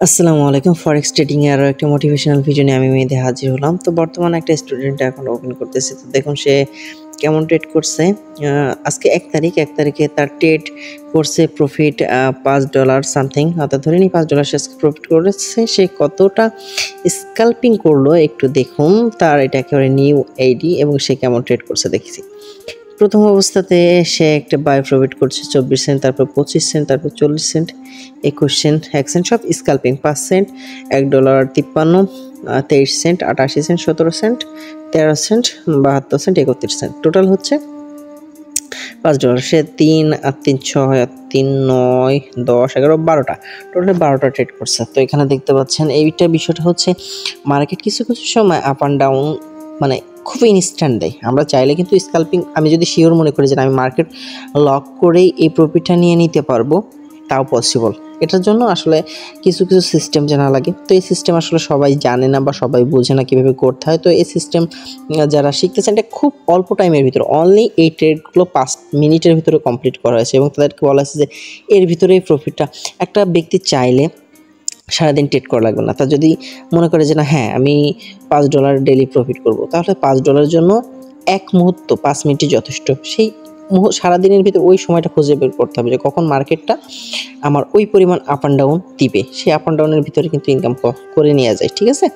আসসালামু আলাইকুম। Forex trading এর আরো একটা মোটিভেশনাল ভিডিও নিয়ে আমি মেহেদি হাজির হলাম। তো বর্তমানে একটা স্টুডেন্ট এখন ওপেন করতেছে। তো দেখুন সে কেমন ট্রেড করছে। আজকে ১ তারিখ, ১ তারিখে তার ট্রেড করছে প্রফিট $5 সামথিং, অর্থাৎ ধরে নিই $5 সে প্রফিট করেছে। সে কতটা স্ক্যাল্পিং করলো একটু দেখুন। তার এটা একেবারে নিউ আইডি এবং সে কেমন ট্রেড করছে দেখছি। প্রথম অবস্থাতে সে একটা বাই প্রফিট করছে 24 সেন্ট, তারপর 25 সেন্ট, তারপর 40 সেন্ট, 21 সেন্ট, 1 সেন্ট, সব scalping. 5 cent, $1.53, 23 cent, 88 cent, 17 cent, 13 cent, 72 cent, 31 cent. Total হচ্ছে $5। সে 3 আর 3 6 আর 3 9 10 11 12টা, টোটাল 12টা ট্রেড করছে। তো এখানে দেখতে পাচ্ছেন এইটা বিষয়টা হচ্ছে মার্কেট কিছু কিছু সময় আপ অ্যান্ড ডাউন মানে খুব ইনস্ট্যান্ট দেয়। আমরা চাইলে কিন্তু স্ক্যাল্পিং আমি যদি শিওর মনে করি যে আমি মার্কেট লক করেই এই প্রফিটটা নিয়ে নিতে পারবো, তাও পসিবল। এটার জন্য আসলে কিছু কিছু সিস্টেম জানা লাগে। তো এই সিস্টেম আসলে সবাই জানে না বা সবাই বোঝে না কীভাবে করতে হয়। তো এই সিস্টেম যারা শিখতেছেন এটা খুব অল্প টাইমের ভিতরে, অনলি এই ট্রেডগুলো 5 মিনিটের ভিতরে কমপ্লিট করা হয়েছে এবং তাদেরকে বলা হয়েছে যে এর ভিতরেই প্রফিটটা। একটা ব্যক্তি চাইলে সারাদিন ট্রেড করা লাগবে না। তা যদি মনে করে যে না হ্যাঁ আমি $5 ডেইলি প্রফিট করব, তাহলে $5 জন্য 1 মুহূর্ত 5 মিনিটই যথেষ্ট। সেই সারাদিনের ভিতর ওই সময়টা খুঁজে বের করতে হবে যে কখন মার্কেটটা আমার ওই পরিমাণ আপ অ্যান্ড ডাউন দিবে। সেই আপ অ্যান্ড ডাউনের ভিতরে কিন্তু ইনকাম করে নেওয়া যায়, ঠিক আছে?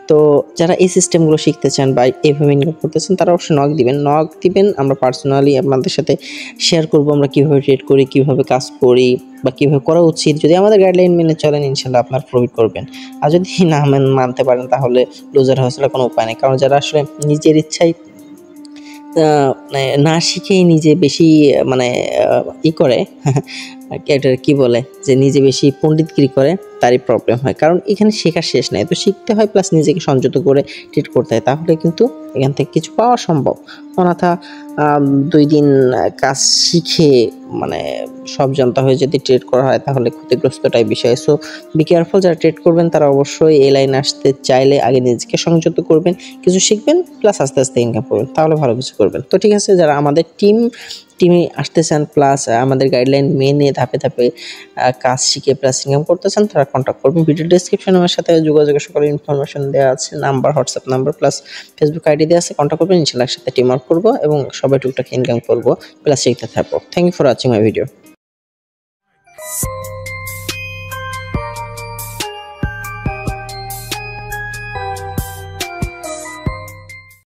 তো যারা এই সিস্টেমগুলো শিখতে চান বা এইভাবে ইনকাম করতেছেন তারা অবশ্যই নক দিবেন। আমরা পার্সোনালি আপনাদের সাথে শেয়ার করব আমরা কীভাবে ট্রেড করি, কীভাবে কাজ করি বা কীভাবে করা উচিত। যদি আমাদের গাইডলাইন মেনে চলেন ইনশাল্লাহ আপনার প্রফিট করবেন। আর যদি না মানতে পারেন তাহলে লুজার হওয়ার কোনো উপায় নেই। কারণ যারা আসলে নিজের ইচ্ছায় না শিখেই নিজে বেশি মানে করে এটা কি বলে যে নিজে বেশি পণ্ডিতগিরি করে, তারই প্রবলেম হয়। কারণ এখানে শেখার শেষ নাই, তো শিখতে হয় প্লাস নিজেকে সংযত করে ট্রিট করতে হয়, তাহলে কিন্তু এখান থেকে কিছু পাওয়া সম্ভব। অন্যথা 2 দিন কাজ শিখে মানে সব জানতা হয়ে যদি ট্রেড করা হয় তাহলে ক্ষতিগ্রস্তটাই বিষয়। সো বি কেয়ারফুল, যারা ট্রেড করবেন তারা অবশ্যই এই লাইনে আসতে চাইলে আগে নিজেকে সংযত করবেন, কিছু শিখবেন প্লাস আস্তে আস্তে ইনকাম করবেন, তাহলে ভালো কিছু করবেন। তো ঠিক আছে, যারা আমাদের টিমে আসতে চান প্লাস আমাদের গাইডলাইন মেনে ধাপে ধাপে কাজ শিখে প্লাস ইনকাম করতে চান তারা কন্ট্যাক্ট করবেন। ভিডিও ডেসক্রিপশনে আমার সাথে যোগাযোগের সকল ইনফরমেশন দেওয়া আছে, number, WhatsApp number plus Facebook ID দেওয়া আছে। কন্ট্যাক্ট করবেন, ইনশাআল্লাহ একসাথে টিম আপ করবো এবং সবাই টুকটাক ইনকাম করবো প্লাস শিখতে থাকবো। Thank you for watching my video.